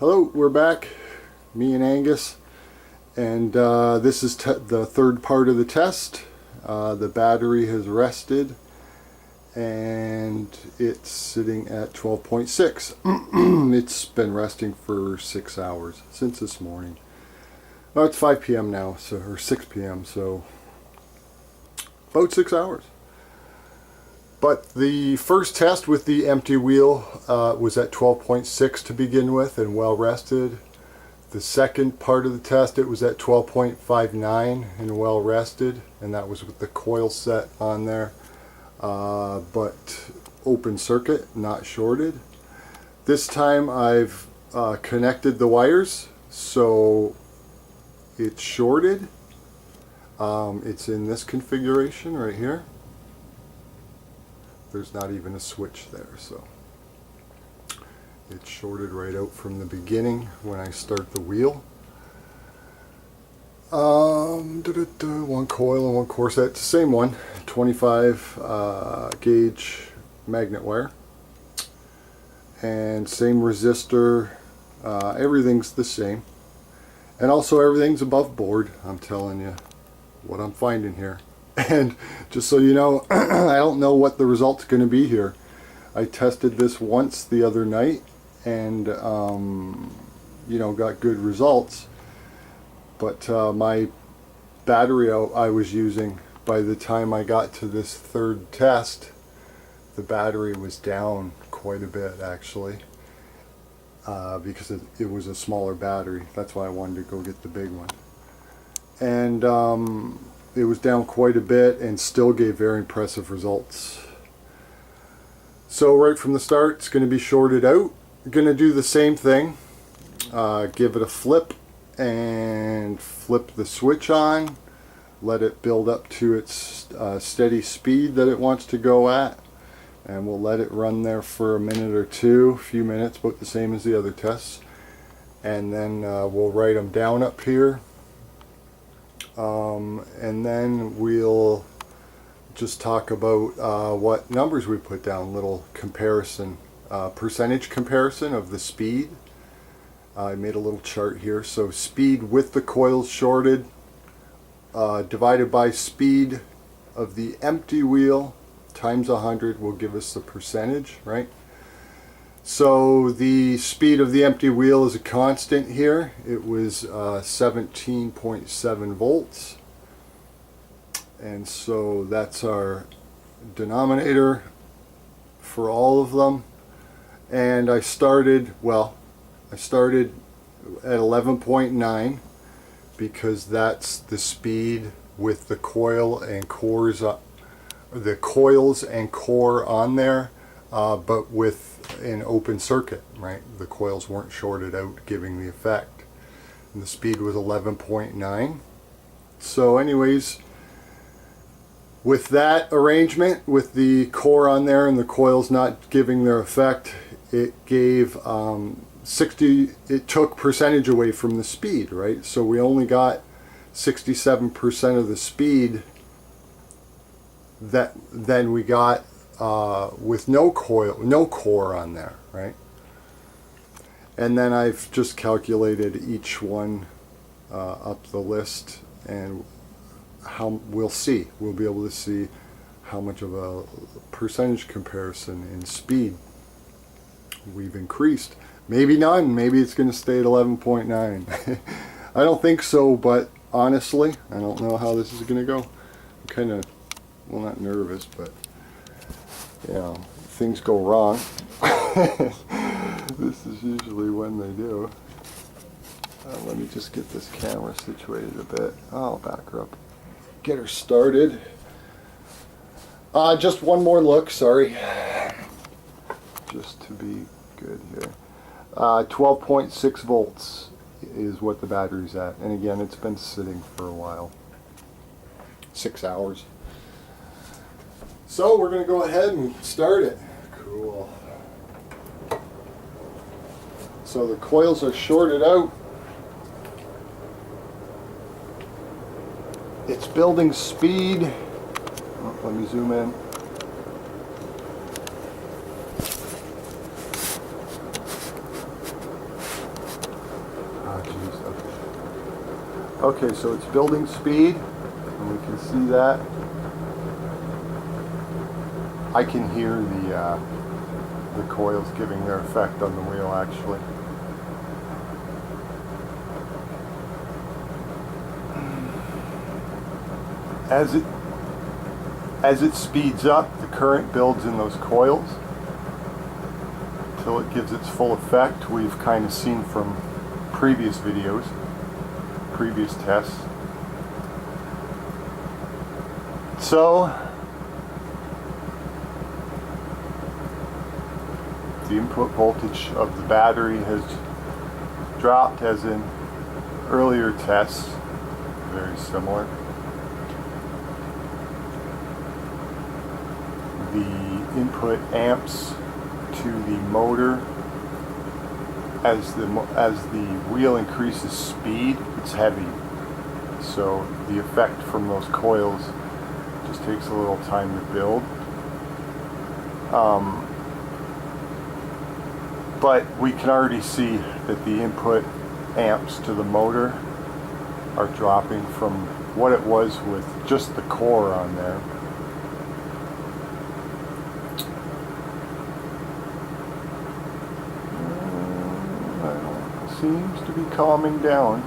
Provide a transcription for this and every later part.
Hello, we're back, me and Angus, and this is the third part of the test. The battery has rested and it's sitting at 12.6. It's been resting for 6 hours since this morning. Well, it's 5 p.m. now, or 6 p.m., so about 6 hours. But the first test with the empty wheel was at 12.6 to begin with and well rested. The second part of the test, it was at 12.59 and well rested, and that was with the coil set on there, but open circuit, not shorted. This time I've connected the wires, so it's shorted. It's in this configuration right here. There's not even a switch there, so it's shorted right out from the beginning when I start the wheel. One coil and one core set, it's the same one, 25 gauge magnet wire, and same resistor. Everything's the same, and also everything's above board. I'm telling you what I'm finding here. And just so you know, I don't know what the result's going to be here. I tested this once the other night and you know, got good results, but my battery I was using, by the time I got to this third test, the battery was down quite a bit actually, because it was a smaller battery. That's why I wanted to go get the big one. And it was down quite a bit and still gave very impressive results. So right from the start, it's going to be shorted out. I'm going to do the same thing. Give it a flip and flip the switch on. Let it build up to its steady speed that it wants to go at. And we'll let it run there for a minute or two, a few minutes, about the same as the other tests. And then we'll write them down up here. And then we'll just talk about what numbers we put down, little comparison, percentage comparison of the speed. I made a little chart here. So speed with the coils shorted divided by speed of the empty wheel times 100 will give us the percentage, right? So the speed of the empty wheel is a constant here. It was 17.7 volts. And so that's our denominator for all of them. And I started at 11.9 because that's the speed with the coil and cores, the coils and core on there, but with an open circuit, right? The coils weren't shorted out, giving the effect. And the speed was 11.9. So anyways, with that arrangement, with the core on there and the coils not giving their effect, it gave it took percentage away from the speed, right? So we only got 67% of the speed that then we got with no core on there, right? And then I've just calculated each one up the list, and we'll be able to see how much of a percentage comparison in speed we've increased. Maybe none. Maybe it's going to stay at 11.9. I don't think so, but honestly, I don't know how this is going to go. I'm kind of, well, not nervous, but you know, things go wrong. This is usually when they do. Let me just get this camera situated a bit. I'll back her up. Get her started. Just one more look, sorry. Just to be good here. 12.6 volts is what the battery's at. And again, it's been sitting for a while. 6 hours. So we're going to go ahead and start it. Cool. So the coils are shorted out. It's building speed. Oh, let me zoom in. Okay, so it's building speed, and we can see that. I can hear the coils giving their effect on the wheel actually. As it speeds up, the current builds in those coils until it gives its full effect. We've kind of seen from previous videos, previous tests. So the input voltage of the battery has dropped as in earlier tests, very similar. The input amps to the motor, as the wheel increases speed, it's heavy. So the effect from those coils just takes a little time to build. But we can already see that the input amps to the motor are dropping from what it was with just the core on there. Seems to be calming down.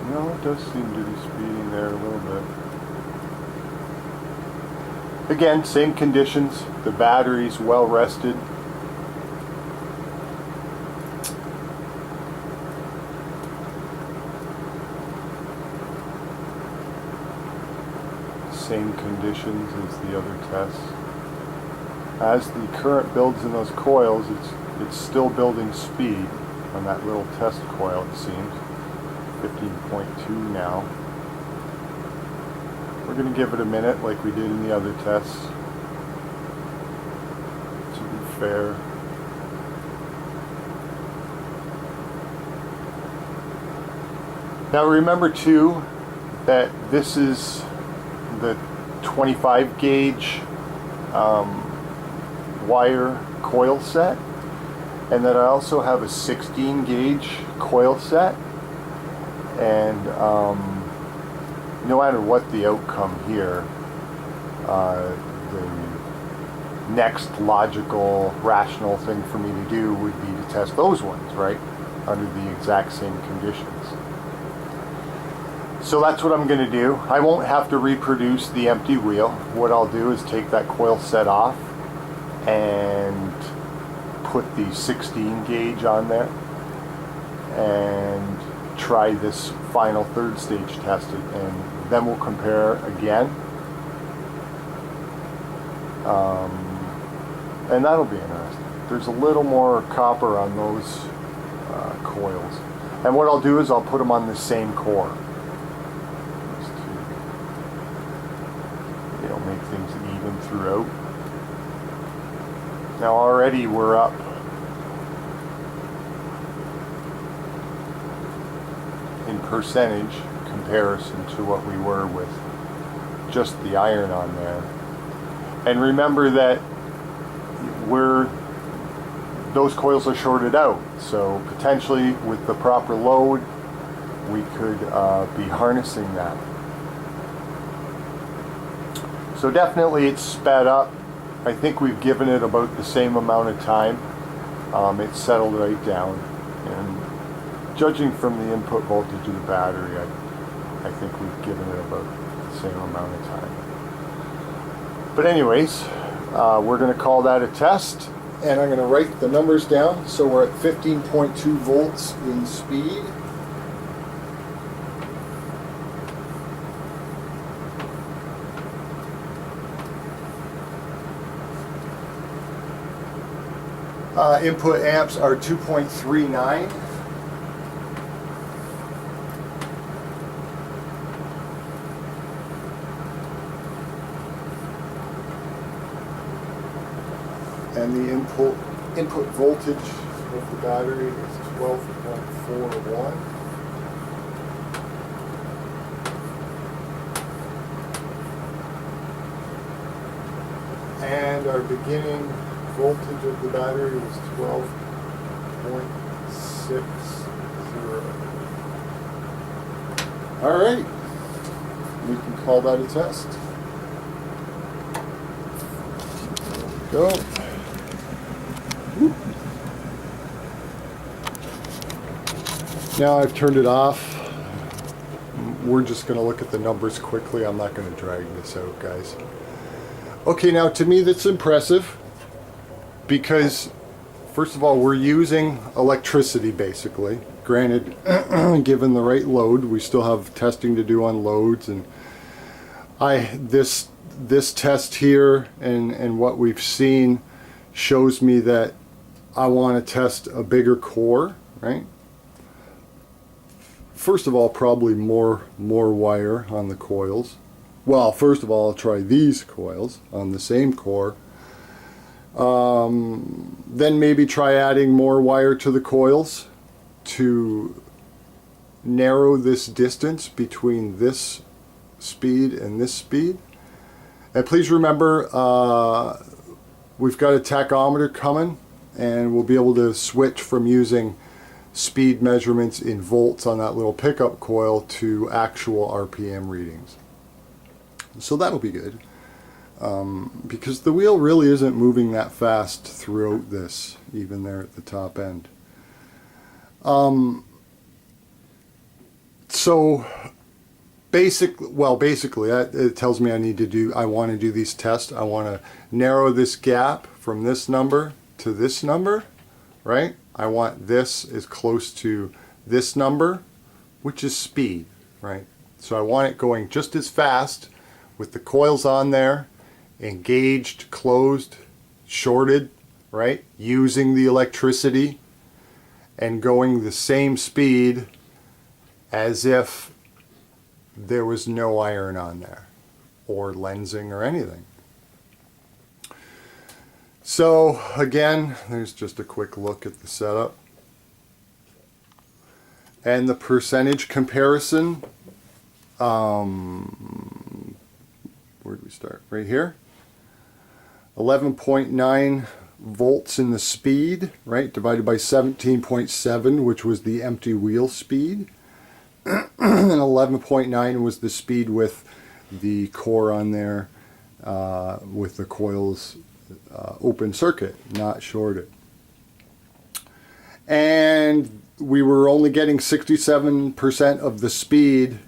No, it does seem to be speeding there a little bit. Again, same conditions. The battery's well rested. Same conditions as the other tests. As the current builds in those coils, it's still building speed on that little test coil, it seems. 15.2 now. We're going to give it a minute like we did in the other tests, to be fair. Now remember too that this is the 25 gauge wire coil set, and that I also have a 16 gauge coil set, and no matter what the outcome here, the next logical, rational thing for me to do would be to test those ones, right, under the exact same conditions. So that's what I'm going to do. I won't have to reproduce the empty wheel. What I'll do is take that coil set off and put the 16 gauge on there and try this final third stage test it, and then we'll compare again, and that'll be interesting. There's a little more copper on those coils, and what I'll do is I'll put them on the same core just to, make things even throughout. Now already we're up in percentage comparison to what we were with just the iron on there. And remember that those coils are shorted out, so potentially with the proper load we could be harnessing that. So definitely it's sped up. I think we've given it about the same amount of time. It's settled right down, and judging from the input voltage of the battery, I think we've given it about the same amount of time. But anyways, we're going to call that a test, and I'm going to write the numbers down. So we're at 15.2 volts in speed. Input amps are 2.39. And the input voltage of the battery is 12.41. And our beginning voltage of the battery was 12.60. All right, we can call that a test. Go. Whoop. Now I've turned it off. We're just going to look at the numbers quickly. I'm not going to drag this out, guys. Okay, now to me that's impressive because, first of all, we're using electricity basically. Granted, given the right load, we still have testing to do on loads, and this test here and what we've seen shows me that I want to test a bigger core, right? First of all, probably more wire on the coils. Well, first of all, I'll try these coils on the same core. Then maybe try adding more wire to the coils to narrow this distance between this speed and this speed. And please remember, we've got a tachometer coming, and we'll be able to switch from using speed measurements in volts on that little pickup coil to actual RPM readings. So that'll be good, because the wheel really isn't moving that fast throughout this, even there at the top end. So basically it tells me I want to do these tests. I want to narrow this gap from this number to this number, right? I want this as close to this number, which is speed, right? So I want it going just as fast with the coils on there, engaged, closed, shorted, right? Using the electricity and going the same speed as if there was no iron on there or lensing or anything. So again, there's just a quick look at the setup. And the percentage comparison, where do we start? Right here. 11.9 volts in the speed, right, divided by 17.7, which was the empty wheel speed. And 11.9 was the speed with the core on there, with the coils open circuit, not shorted. And we were only getting 67% of the speed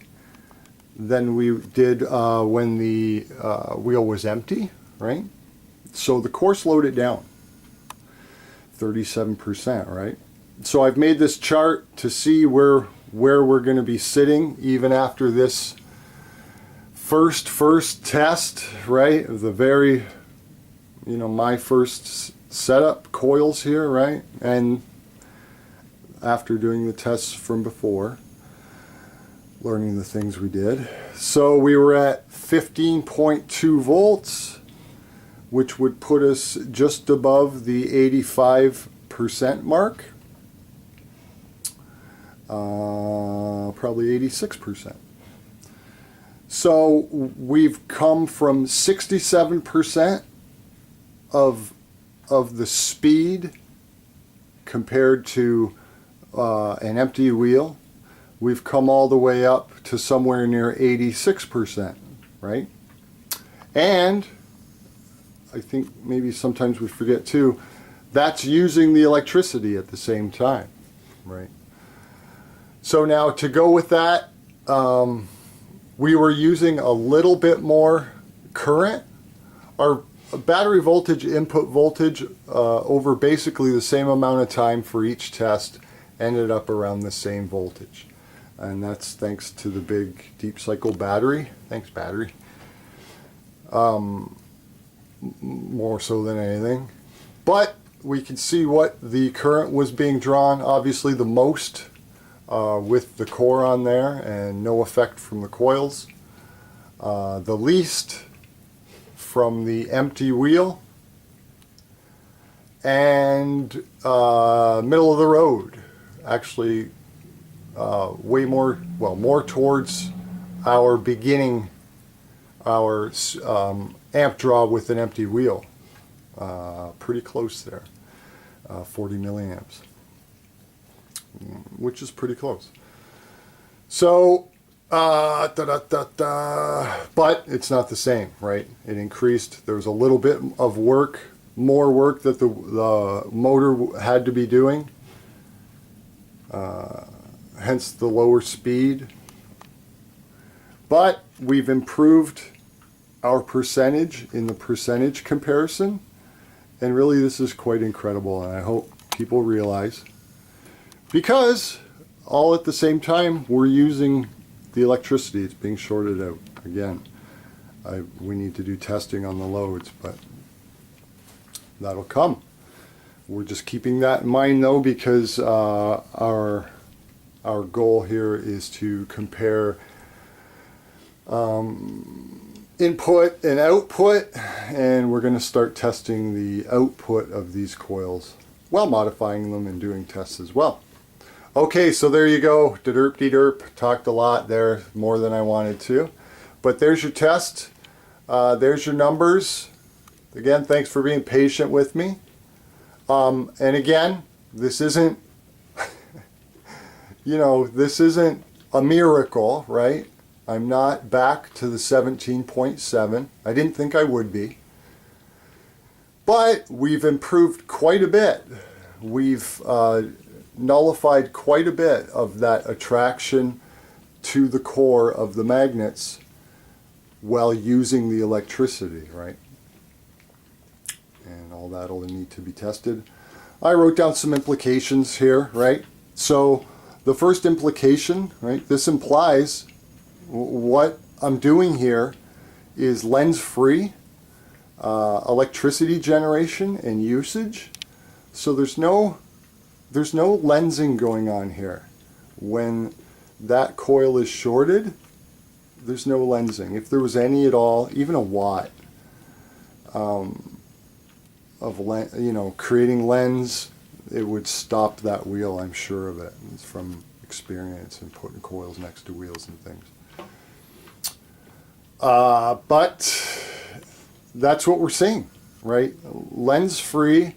than we did when the wheel was empty, right? So the core slowed it down 37%, right? So I've made this chart to see where we're going to be sitting even after this first test, right? The very, my first setup coils here, right? And after doing the tests from before, learning the things we did. So we were at 15.2 volts, which would put us just above the 85% mark. Probably 86%. So we've come from 67% of the speed compared to an empty wheel. We've come all the way up to somewhere near 86%, right? And I think maybe sometimes we forget too, that's using the electricity at the same time, right? So now to go with that, we were using a little bit more current. Our battery voltage, input voltage, over basically the same amount of time for each test ended up around the same voltage. And that's thanks to the big deep cycle battery. Thanks, battery. More so than anything. But we can see what the current was being drawn. Obviously the most with the core on there and no effect from the coils. The least from the empty wheel. And middle of the road. Actually way more, more towards our beginning, our amp draw with an empty wheel. pretty close there, 40 milliamps, which is pretty close. So, but it's not the same, right? It increased. There was a little bit of work, more work that the motor had to be doing, hence the lower speed. But we've improved our percentage in the percentage comparison, and really this is quite incredible, and I hope people realize, because all at the same time we're using the electricity. It's being shorted out again. We need to do testing on the loads, but that'll come. We're just keeping that in mind though, because our goal here is to compare input and output, and we're going to start testing the output of these coils while modifying them and doing tests as well. Okay, so there you go. Da-derp-de-derp. Talked a lot there, more than I wanted to. But there's your test. There's your numbers. Again, thanks for being patient with me. And again, this isn't, this isn't a miracle, right? I'm not back to the 17.7. I didn't think I would be. But we've improved quite a bit. We've nullified quite a bit of that attraction to the core of the magnets while using the electricity, right? And all that will need to be tested. I wrote down some implications here, right? So the first implication, right, this implies what I'm doing here is lens-free electricity generation and usage. So there's no lensing going on here. When that coil is shorted, there's no lensing. If there was any at all, even a watt of creating lens, it would stop that wheel. I'm sure of it. It's from experience and putting coils next to wheels and things. But that's what we're seeing, right? Lens-free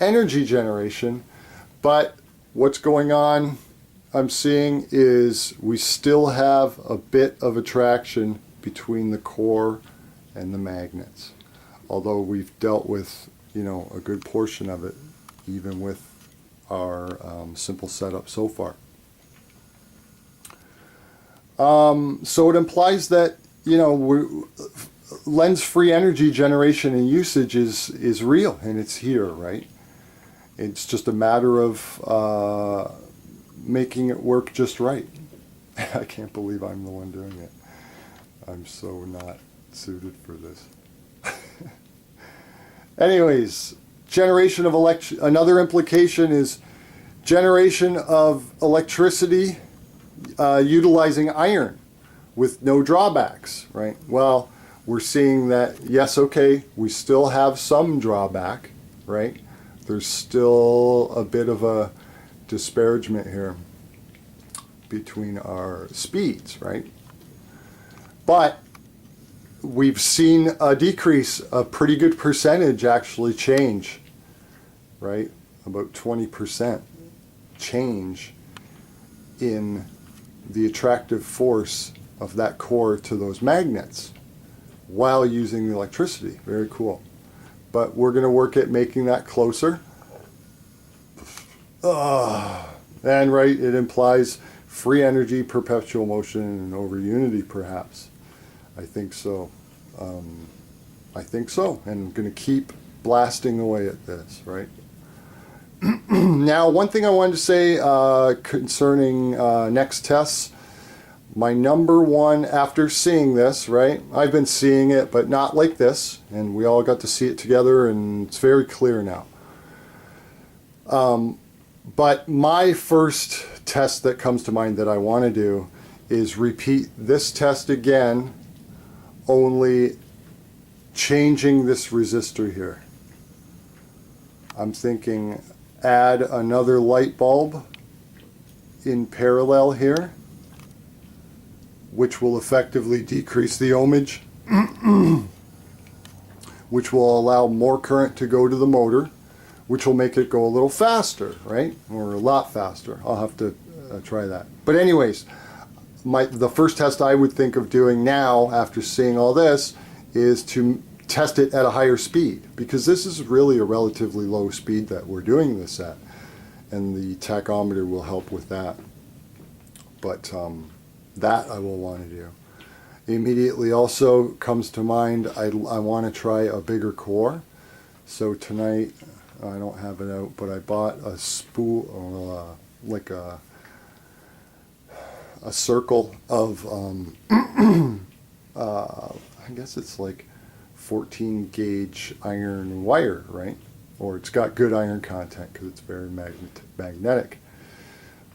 energy generation. But what's going on, I'm seeing, is we still have a bit of attraction between the core and the magnets. Although we've dealt with, a good portion of it, even with our simple setup so far. So it implies that, lens-free energy generation and usage is real, and it's here, right? It's just a matter of making it work just right. I can't believe I'm the one doing it. I'm so not suited for this. Anyways, generation of another implication is generation of electricity utilizing iron with no drawbacks, right? Well, we're seeing that, yes, okay, we still have some drawback, right? There's still a bit of a disparagement here between our speeds, right? But we've seen a decrease, a pretty good percentage actually change, right? About 20% change in the attractive force of that core to those magnets while using the electricity. Very cool. But we're going to work at making that closer. And right, it implies free energy, perpetual motion, and over unity perhaps. I think so. And I'm going to keep blasting away at this, right? Now, one thing I wanted to say concerning next tests, my number one, after seeing this, right? I've been seeing it, but not like this, and we all got to see it together, and it's very clear now. But my first test that comes to mind that I want to do is repeat this test again, only changing this resistor here. I'm thinking add another light bulb in parallel here, which will effectively decrease the ohmage which will allow more current to go to the motor, which will make it go a little faster, right? Or a lot faster. I'll have to try that. But anyways, the first test I would think of doing now, after seeing all this, is to test it at a higher speed, because this is really a relatively low speed that we're doing this at, and the tachometer will help with that. But that I will want to do. Immediately also comes to mind, I want to try a bigger core. So tonight, I don't have it out, but I bought a spool, like a circle of, I guess it's like 14 gauge iron wire, right? Or it's got good iron content because it's very magnetic.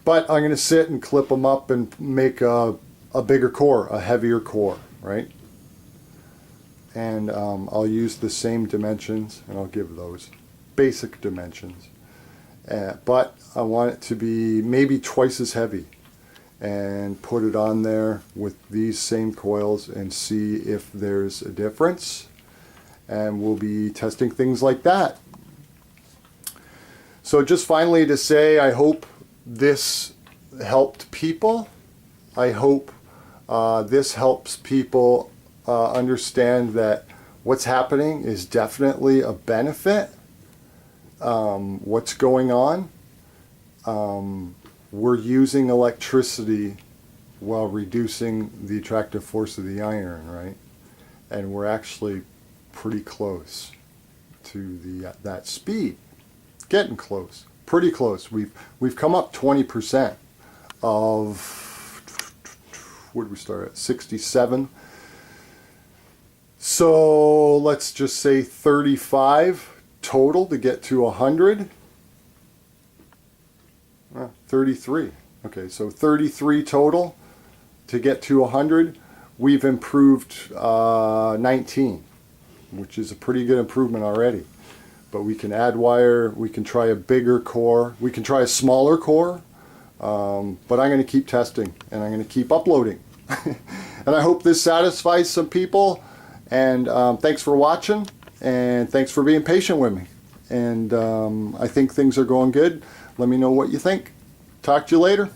But I'm going to sit and clip them up and make a bigger core, a heavier core, right? And I'll use the same dimensions, and I'll give those basic dimensions. But I want it to be maybe twice as heavy, and put it on there with these same coils and see if there's a difference. And we'll be testing things like that. So just finally to say, I hope this helped people. I hope this helps people understand that what's happening is definitely a benefit. What's going on? We're using electricity while reducing the attractive force of the iron, right? And we're actually pretty close to that speed. Getting close, pretty close. We've come up 20% of, where did we start at? 67. So let's just say 35 total to get to 100. 33. Okay, so 33 total to get to 100. We've improved 19, which is a pretty good improvement already. But we can add wire, we can try a bigger core, we can try a smaller core, but I'm going to keep testing and I'm going to keep uploading. And I hope this satisfies some people, and thanks for watching, and thanks for being patient with me. And I think things are going good. Let me know what you think. Talk to you later.